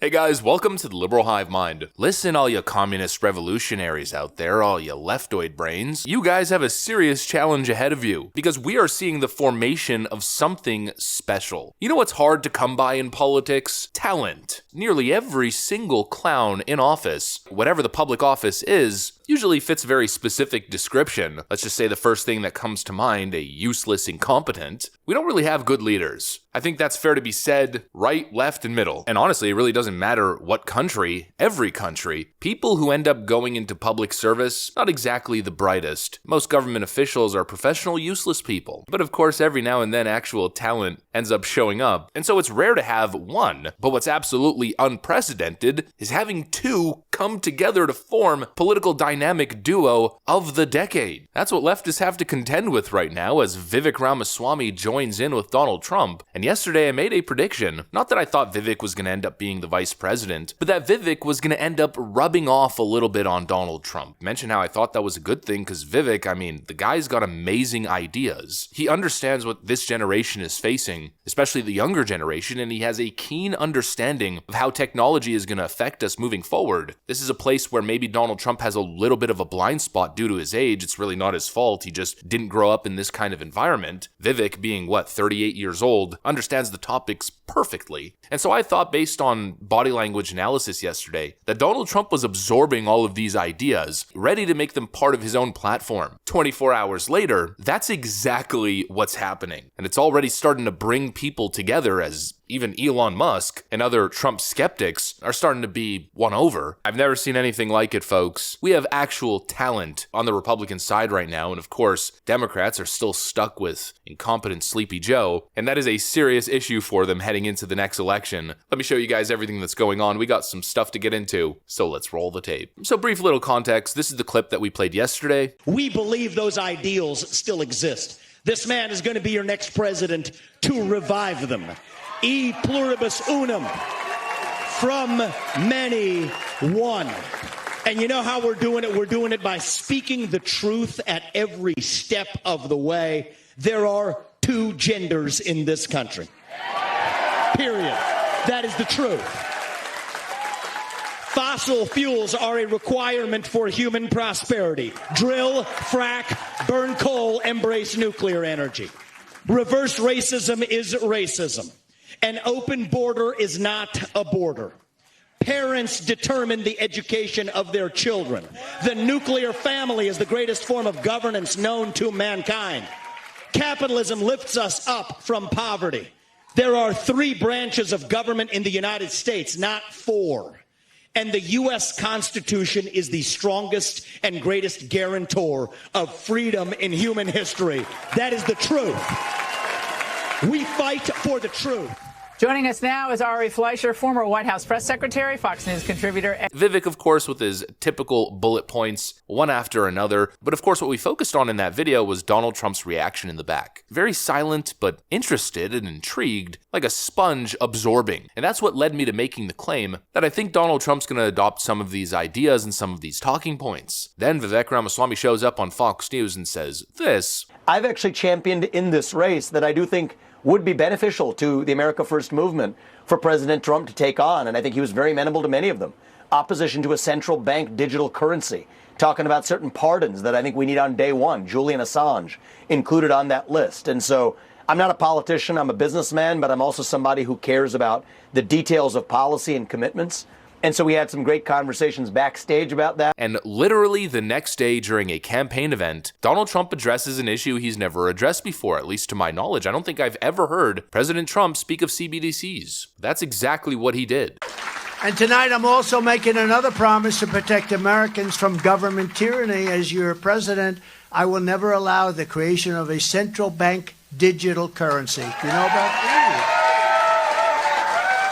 Hey guys, welcome to the Liberal Hive Mind. Listen, all you communist revolutionaries out there, all you leftoid brains, you guys have a serious challenge ahead of you, because we are seeing the formation of something special. You know what's hard to come by in politics? Talent. Nearly every single clown in office, whatever the public office is, usually fits a very specific description. Let's just say the first thing that comes to mind, a useless incompetent. We don't really have good leaders. I think that's fair to be said, right, left, and middle. And honestly, it really doesn't matter what country, every country, people who end up going into public service, not exactly the brightest. Most government officials are professional, useless people. But of course, every now and then actual talent ends up showing up. And so it's rare to have one. But what's absolutely unprecedented is having two come together to form political dynamic duo of the decade. That's what leftists have to contend with right now as Vivek Ramaswamy joins in with Donald Trump. And yesterday I made a prediction, not that I thought Vivek was going to end up being the vice president, but that Vivek was going to end up rubbing off a little bit on Donald Trump. Mention how I thought that was a good thing because Vivek, the guy's got amazing ideas. He understands what this generation is facing, especially the younger generation, and he has a keen understanding of how technology is going to affect us moving forward. This is a place where maybe Donald Trump has a little bit of a blind spot due to his age. It's really not his fault. He just didn't grow up in this kind of environment. Vivek, being 38 years old, understands the topics perfectly. And so I thought, based on body language analysis yesterday, that Donald Trump was absorbing all of these ideas, ready to make them part of his own platform. 24 hours later, that's exactly what's happening. And it's already starting to bring people together, as even Elon Musk and other Trump skeptics are starting to be won over. I've never seen anything like it, folks. We have actual talent on the Republican side right now, and of course, Democrats are still stuck with incompetent Sleepy Joe, and that is a serious issue for them heading into the next election. Let me show you guys everything that's going on. We got some stuff to get into, so let's roll the tape. So brief little context, this is the clip that we played yesterday. We believe those ideals still exist. This man is going to be your next president to revive them. E pluribus unum, from many, one. And you know how we're doing it? We're doing it by speaking the truth at every step of the way. There are two genders in this country. Period. That is the truth. Fossil fuels are a requirement for human prosperity. Drill, frack, burn coal, embrace nuclear energy. Reverse racism is racism. An open border is not a border. Parents determine the education of their children. The nuclear family is the greatest form of governance known to mankind. Capitalism lifts us up from poverty. There are 3 branches of government in the United States, not 4. And the U.S. Constitution is the strongest and greatest guarantor of freedom in human history. That is the truth. We fight for the truth. Joining us now is Ari Fleischer, former White House press secretary, Fox News contributor. Vivek, of course, with his typical bullet points, one after another. But of course, what we focused on in that video was Donald Trump's reaction in the back. Very silent, but interested and intrigued, like a sponge absorbing. And that's what led me to making the claim that I think Donald Trump's going to adopt some of these ideas and some of these talking points. Then Vivek Ramaswamy shows up on Fox News and says this. I've actually championed in this race that I do think would be beneficial to the America First movement for President Trump to take on, and I think he was very amenable to many of them. Opposition to a central bank digital currency, talking about certain pardons that I think we need on day one, Julian Assange included on that list. And so I'm not a politician, I'm a businessman, but I'm also somebody who cares about the details of policy and commitments. And so we had some great conversations backstage about that. And literally the next day during a campaign event, Donald Trump addresses an issue he's never addressed before, at least to my knowledge. I don't think I've ever heard President Trump speak of CBDCs. That's exactly what he did. And tonight I'm also making another promise to protect Americans from government tyranny. As your president, I will never allow the creation of a central bank digital currency. Do you know about that?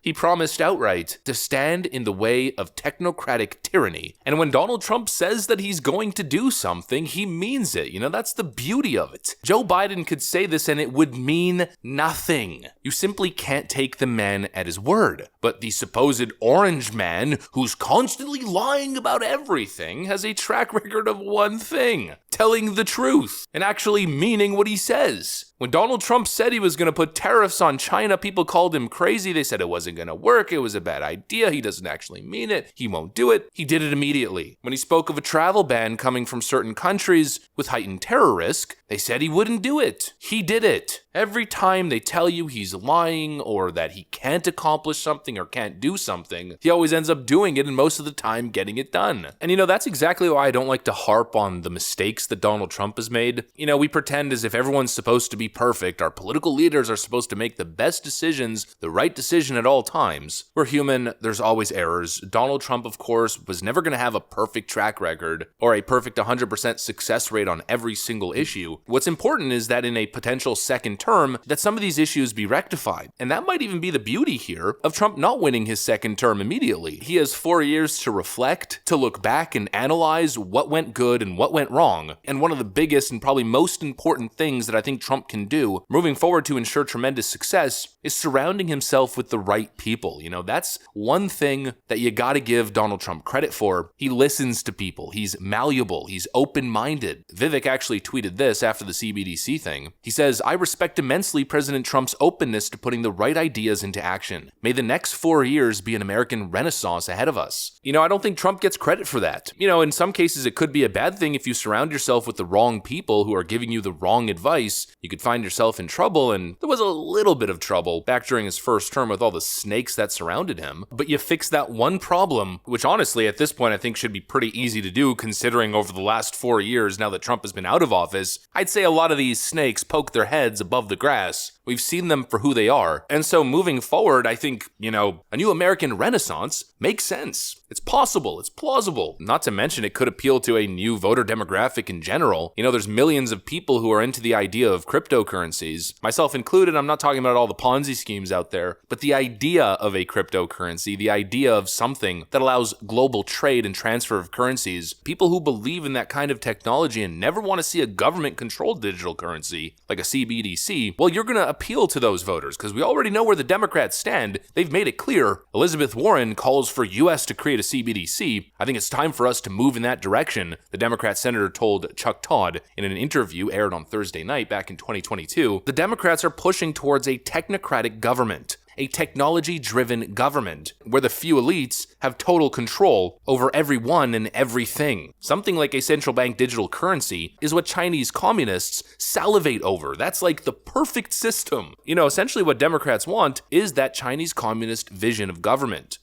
He promised outright to stand in the way of technocratic tyranny. And when Donald Trump says that he's going to do something, he means it. That's the beauty of it. Joe Biden could say this and it would mean nothing. You simply can't take the man at his word. But the supposed orange man, who's constantly lying about everything, has a track record of one thing: telling the truth and actually meaning what he says. When Donald Trump said he was going to put tariffs on China, people called him crazy. They said it wasn't going to work. It was a bad idea. He doesn't actually mean it. He won't do it. He did it immediately. When he spoke of a travel ban coming from certain countries with heightened terror risk, they said he wouldn't do it. He did it. Every time they tell you he's lying or that he can't accomplish something or can't do something, he always ends up doing it and most of the time getting it done. And that's exactly why I don't like to harp on the mistakes that Donald Trump has made. We pretend as if everyone's supposed to be perfect. Our political leaders are supposed to make the best decisions, the right decision at all times. We're human. There's always errors. Donald Trump, of course, was never going to have a perfect track record or a perfect 100% success rate on every single issue. What's important is that in a potential second term, that some of these issues be rectified. And that might even be the beauty here of Trump not winning his second term immediately. He has 4 years to reflect, to look back and analyze what went good and what went wrong. And one of the biggest and probably most important things that I think Trump can do moving forward to ensure tremendous success is surrounding himself with the right people. That's one thing that you got to give Donald Trump credit for. He listens to people. He's malleable. He's open-minded. Vivek actually tweeted this after the CBDC thing. He says, "I respect immensely President Trump's openness to putting the right ideas into action. May the next 4 years be an American renaissance ahead of us." I don't think Trump gets credit for that. In some cases, it could be a bad thing if you surround yourself with the wrong people who are giving you the wrong advice. You could find yourself in trouble, and there was a little bit of trouble back during his first term with all the snakes that surrounded him. But you fix that one problem, which honestly, at this point, I think should be pretty easy to do considering over the last 4 years, now that Trump has been out of office, I'd say a lot of these snakes poke their heads above the grass. We've seen them for who they are. And so moving forward, I think, a new American renaissance makes sense. It's possible. It's plausible. Not to mention it could appeal to a new voter demographic in general. There's millions of people who are into the idea of cryptocurrencies, myself included. I'm not talking about all the Ponzi schemes out there, but the idea of a cryptocurrency, the idea of something that allows global trade and transfer of currencies. People who believe in that kind of technology and never want to see a government-controlled digital currency like a CBDC, well, you're going to appeal to those voters because we already know where the Democrats stand. They've made it clear. Elizabeth Warren calls for U.S. to create a CBDC. I think it's time for us to move in that direction, the Democrat senator told Chuck Todd in an interview aired on Thursday night back in 2022. The Democrats are pushing towards a technocratic government, a technology-driven government where the few elites have total control over everyone and everything. Something like a central bank digital currency is what Chinese communists salivate over. That's like the perfect system. Essentially what Democrats want is that Chinese communist vision of government.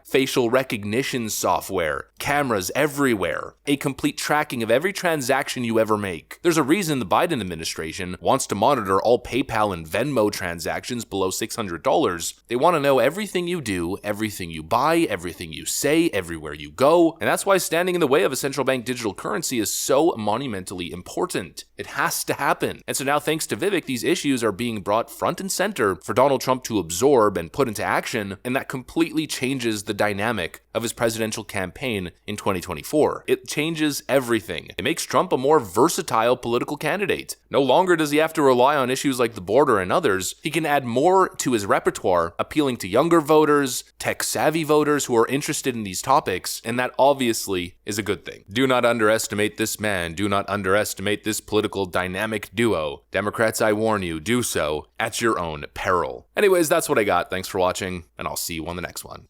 Facial recognition software, cameras everywhere, a complete tracking of every transaction you ever make. There's a reason the Biden administration wants to monitor all PayPal and Venmo transactions below $600. They want to know everything you do, everything you buy, everything you say, everywhere you go. And that's why standing in the way of a central bank digital currency is so monumentally important. It has to happen. And so now, thanks to Vivek, these issues are being brought front and center for Donald Trump to absorb and put into action, and that completely changes the dynamic of his presidential campaign in 2024. It changes everything. It makes Trump a more versatile political candidate. No longer does he have to rely on issues like the border and others. He can add more to his repertoire, appealing to younger voters, tech-savvy voters who are interested in these topics, and that obviously is a good thing. Do not underestimate this man. Do not underestimate this political dynamic duo. Democrats, I warn you, do so at your own peril. Anyways, that's what I got. Thanks for watching, and I'll see you on the next one.